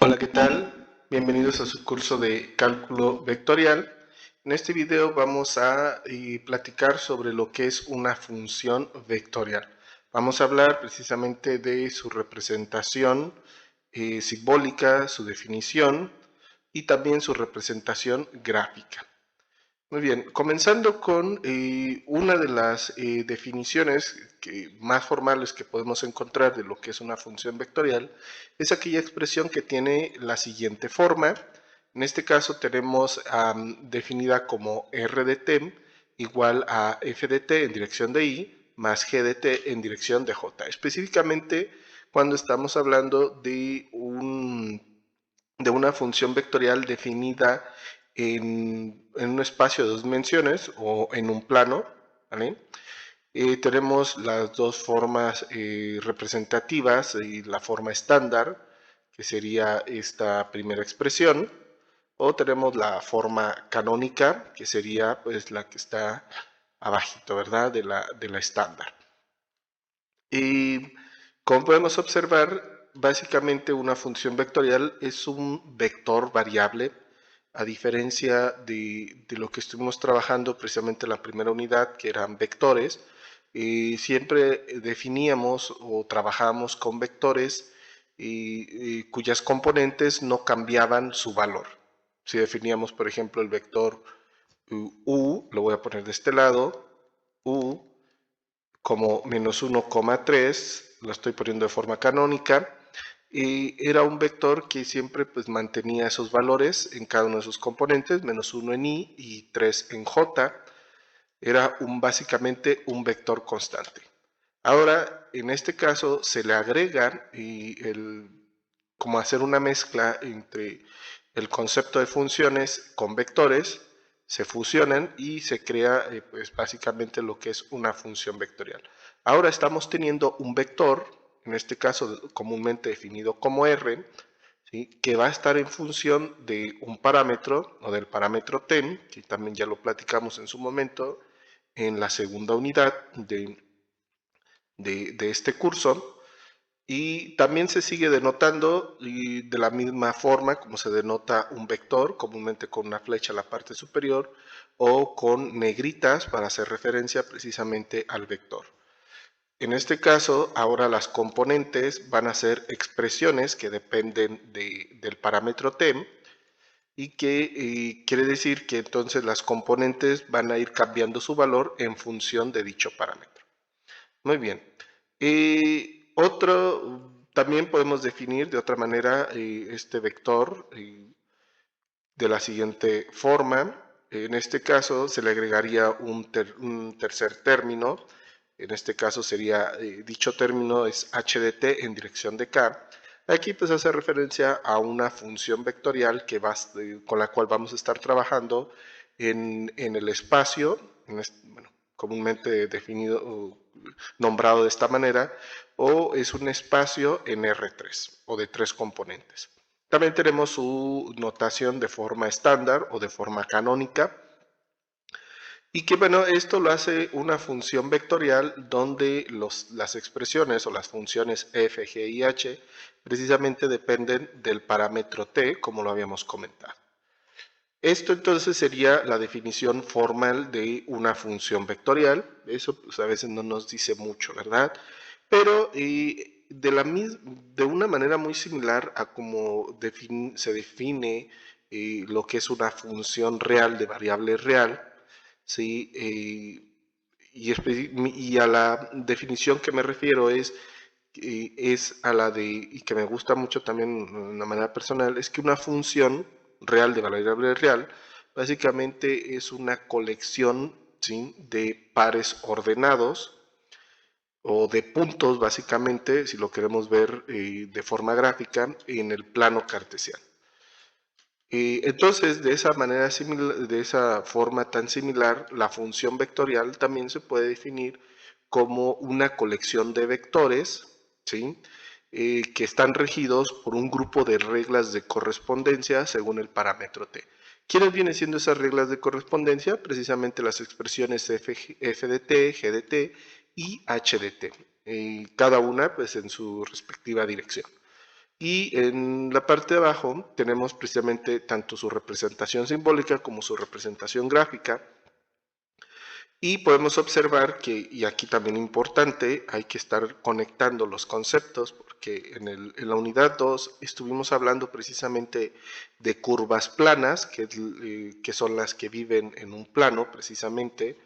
Hola, ¿qué tal? Bienvenidos a su curso de cálculo vectorial. En este video vamos a platicar sobre lo que es una función vectorial. Vamos a hablar precisamente de su representación simbólica, su definición y también su representación gráfica. Muy bien, comenzando con una de las definiciones más formales que podemos encontrar de lo que es una función vectorial, es aquella expresión que tiene la siguiente forma. En este caso tenemos definida como r de t igual a f de t en dirección de y más g de t en dirección de j. Específicamente cuando estamos hablando de una función vectorial definida en un espacio de dos dimensiones o en un plano, ¿vale? Tenemos las dos formas representativas y la forma estándar, que sería esta primera expresión, o tenemos la forma canónica, que sería pues la que está abajito, ¿verdad? De la estándar. Y como podemos observar, básicamente una función vectorial es un vector variable, a diferencia de lo que estuvimos trabajando precisamente en la primera unidad, que eran vectores. Siempre definíamos o trabajábamos con vectores cuyas componentes no cambiaban su valor. Si definíamos, por ejemplo, el vector u, lo voy a poner de este lado, u como menos 1,3, lo estoy poniendo de forma canónica, y era un vector que siempre pues mantenía esos valores en cada uno de sus componentes, menos 1 en i y 3 en j, era básicamente un vector constante. Ahora, en este caso, se le agrega como hacer una mezcla entre el concepto de funciones con vectores, se fusionan y se crea pues básicamente lo que es una función vectorial. Ahora estamos teniendo un vector, en este caso comúnmente definido como r, ¿sí?, que va a estar en función de un parámetro o del parámetro t, que también ya lo platicamos en su momento en la segunda unidad de este curso. Y también se sigue denotando de la misma forma como se denota un vector, comúnmente con una flecha en la parte superior o con negritas para hacer referencia precisamente al vector. En este caso, ahora las componentes van a ser expresiones que dependen del parámetro t y que quiere decir que entonces las componentes van a ir cambiando su valor en función de dicho parámetro. Muy bien. También podemos definir de otra manera este vector de la siguiente forma. En este caso se le agregaría un tercer término. En este caso sería, dicho término es h de t en dirección de k. Aquí pues hace referencia a una función vectorial con la cual vamos a estar trabajando en el espacio, bueno, comúnmente definido o nombrado de esta manera, o es un espacio en R3 o de 3 componentes. También tenemos su notación de forma estándar o de forma canónica, y que bueno, esto lo hace una función vectorial donde las expresiones o las funciones f, g y h precisamente dependen del parámetro t, como lo habíamos comentado. Esto entonces sería la definición formal de una función vectorial. Eso pues, a veces no nos dice mucho, ¿verdad? Pero de una manera muy similar a como se define lo que es una función real de variable real, ¿sí? Y a la definición que me refiero es a la y que me gusta mucho también de una manera personal, es que una función real de variable real básicamente es una colección, ¿sí?, de pares ordenados o de puntos, básicamente, si lo queremos ver de forma gráfica, en el plano cartesiano. Entonces, de esa manera de esa forma tan similar, la función vectorial también se puede definir como una colección de vectores, ¿sí?, que están regidos por un grupo de reglas de correspondencia según el parámetro t. ¿Quiénes vienen siendo esas reglas de correspondencia? Precisamente las expresiones f de t, g de t y h de t, cada una pues en su respectiva dirección. Y en la parte de abajo tenemos precisamente tanto su representación simbólica como su representación gráfica. Y podemos observar que, y aquí también importante, hay que estar conectando los conceptos, porque en la unidad 2 estuvimos hablando precisamente de curvas planas, que son las que viven en un plano precisamente.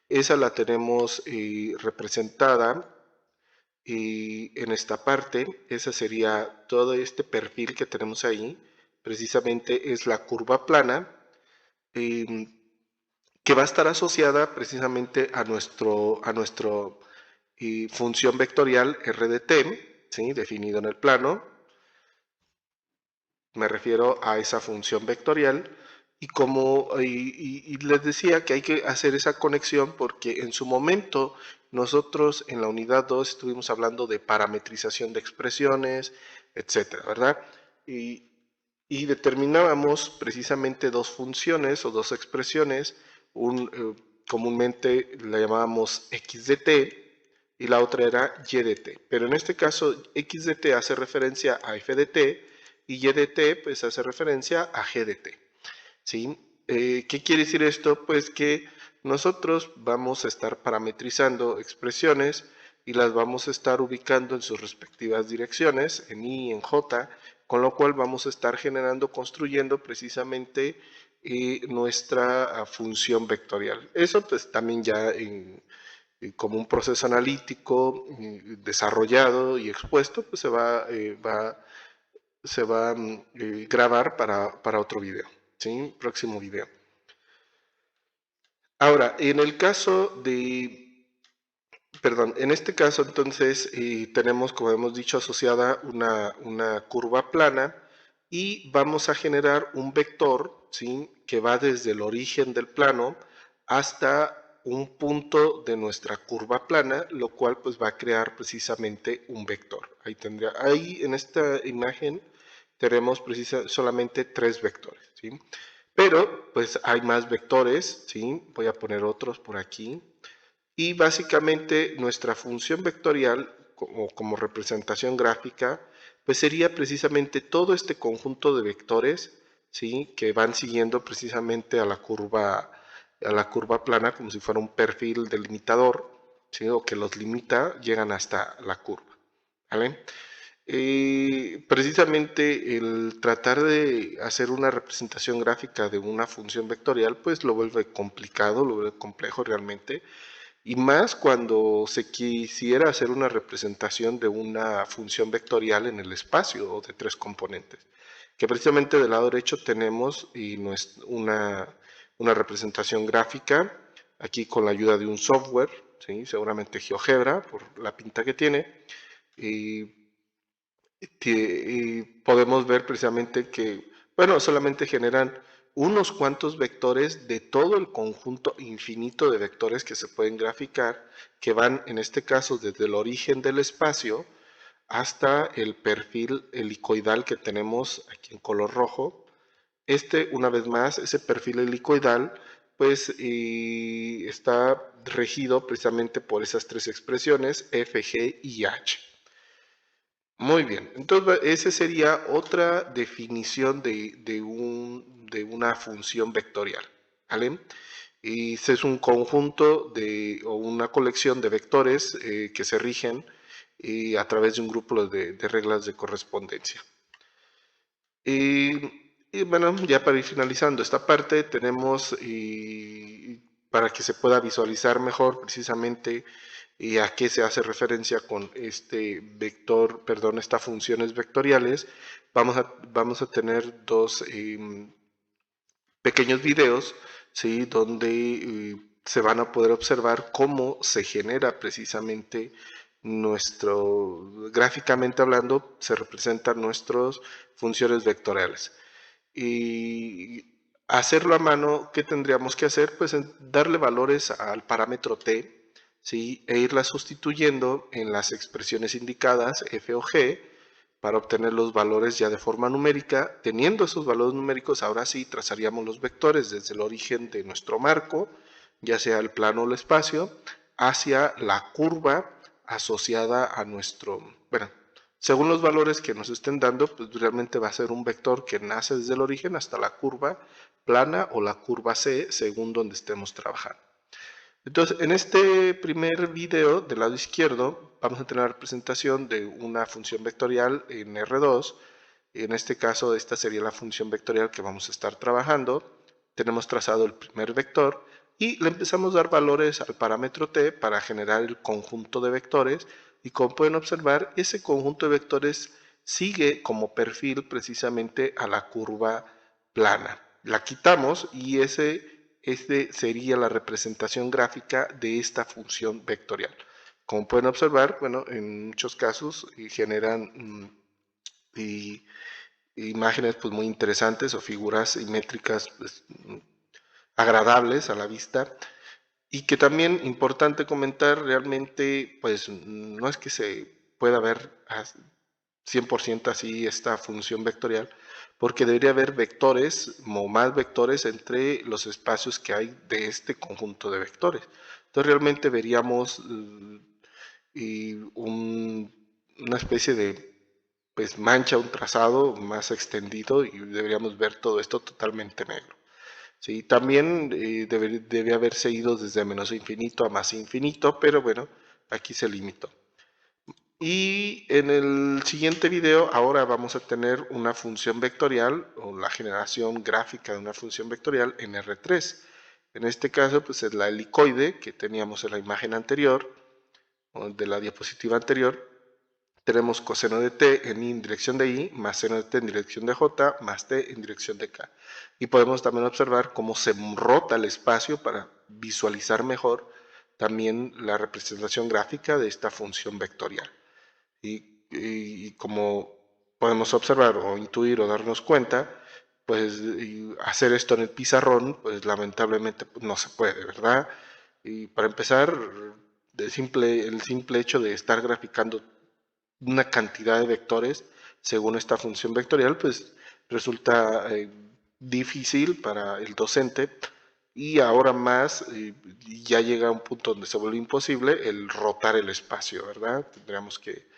Esa la tenemos representada en esta parte. Esa sería todo este perfil que tenemos ahí, precisamente es la curva plana. Que va a estar asociada precisamente a nuestro función vectorial RDT, ¿sí? Definido en el plano. Me refiero a esa función vectorial y les decía que hay que hacer esa conexión porque en su momento nosotros en la unidad 2 estuvimos hablando de parametrización de expresiones, etcétera, ¿verdad? Y determinábamos precisamente dos funciones o dos expresiones, comúnmente la llamábamos x de t y la otra era y de t, pero en este caso x de t hace referencia a f de t y y de t pues hace referencia a g de t, ¿sí? ¿Qué quiere decir esto? Pues que nosotros vamos a estar parametrizando expresiones y las vamos a estar ubicando en sus respectivas direcciones, en y, en j, con lo cual vamos a estar generando, construyendo precisamente nuestra función vectorial. Eso pues también ya como un proceso analítico desarrollado y expuesto, pues se va a grabar para otro video, ¿sí? Próximo video. Ahora, en este caso entonces tenemos, como hemos dicho, asociada una curva plana y vamos a generar un vector, ¿sí? Que va desde el origen del plano hasta un punto de nuestra curva plana, lo cual pues va a crear precisamente un vector. Ahí en esta imagen tenemos solamente 3 vectores, ¿sí? Pero pues hay más vectores, ¿sí? Voy a poner otros por aquí. Y básicamente nuestra función vectorial como representación gráfica, pues sería precisamente todo este conjunto de vectores, ¿sí? Que van siguiendo precisamente a la curva plana como si fuera un perfil delimitador, ¿sí? O que los limita, llegan hasta la curva, ¿vale? Precisamente el tratar de hacer una representación gráfica de una función vectorial, pues lo vuelve complicado, lo vuelve complejo realmente, y más cuando se quisiera hacer una representación de una función vectorial en el espacio o de 3 componentes. Que precisamente del lado derecho tenemos una representación gráfica, aquí con la ayuda de un software, ¿sí? Seguramente GeoGebra, por la pinta que tiene. Y podemos ver precisamente que, bueno, solamente generan unos cuantos vectores de todo el conjunto infinito de vectores que se pueden graficar, que van en este caso desde el origen del espacio hasta el perfil helicoidal que tenemos aquí en color rojo. Una vez más, ese perfil helicoidal, pues está regido precisamente por esas 3 expresiones, f, g y h. Muy bien, entonces esa sería otra definición de una función vectorial, ¿vale? Y ese es un conjunto o una colección de vectores que se rigen a través de un grupo de reglas de correspondencia. Y bueno, ya para ir finalizando esta parte, tenemos para que se pueda visualizar mejor precisamente a qué se hace referencia con este vector, perdón, estas funciones vectoriales, vamos a tener dos pequeños videos, ¿sí? Donde se van a poder observar cómo se genera precisamente gráficamente hablando, se representan nuestras funciones vectoriales. Y hacerlo a mano, ¿qué tendríamos que hacer? Pues darle valores al parámetro t, ¿sí? E irla sustituyendo en las expresiones indicadas, f o g, para obtener los valores ya de forma numérica. Teniendo esos valores numéricos, ahora sí trazaríamos los vectores desde el origen de nuestro marco, ya sea el plano o el espacio, hacia la curva asociada a nuestro, bueno, Según los valores que nos estén dando, pues realmente va a ser un vector que nace desde el origen hasta la curva plana o la curva C, según donde estemos trabajando. Entonces, en este primer video del lado izquierdo, vamos a tener la representación de una función vectorial en R2. En este caso, esta sería la función vectorial que vamos a estar trabajando. Tenemos trazado el primer vector y le empezamos a dar valores al parámetro t para generar el conjunto de vectores. Y como pueden observar, ese conjunto de vectores sigue como perfil precisamente a la curva plana. La quitamos y este sería la representación gráfica de esta función vectorial. Como pueden observar, bueno, en muchos casos generan imágenes pues, muy interesantes o figuras simétricas pues, agradables a la vista. Y que también, importante comentar, realmente pues no es que se pueda ver 100% así esta función vectorial, porque debería haber vectores o más vectores entre los espacios que hay de este conjunto de vectores. Entonces realmente veríamos una especie de pues, mancha, un trazado más extendido y deberíamos ver todo esto totalmente negro. Sí, también debe haberse ido desde menos infinito a más infinito, pero bueno, aquí se limitó. Y en el siguiente video ahora vamos a tener una función vectorial o la generación gráfica de una función vectorial en R3. En este caso pues es la helicoide que teníamos en la imagen anterior, o de la diapositiva anterior. Tenemos coseno de t en dirección de i, más seno de t en dirección de j, más t en dirección de k. Y podemos también observar cómo se rota el espacio para visualizar mejor también la representación gráfica de esta función vectorial. Y como podemos observar o intuir o darnos cuenta, pues hacer esto en el pizarrón, pues lamentablemente no se puede, ¿verdad? Y para empezar, el simple hecho de estar graficando una cantidad de vectores según esta función vectorial, pues resulta difícil para el docente y ahora más ya llega a un punto donde se vuelve imposible el rotar el espacio, ¿verdad? Tendríamos que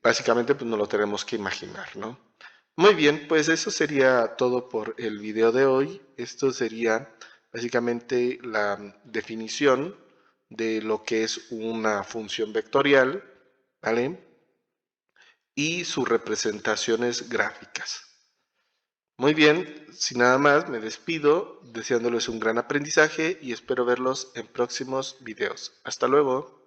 básicamente pues no lo tenemos que imaginar, ¿no? Muy bien, pues eso sería todo por el video de hoy. Esto sería básicamente la definición de lo que es una función vectorial, ¿vale? Y sus representaciones gráficas. Muy bien, sin nada más, me despido deseándoles un gran aprendizaje y espero verlos en próximos videos. Hasta luego.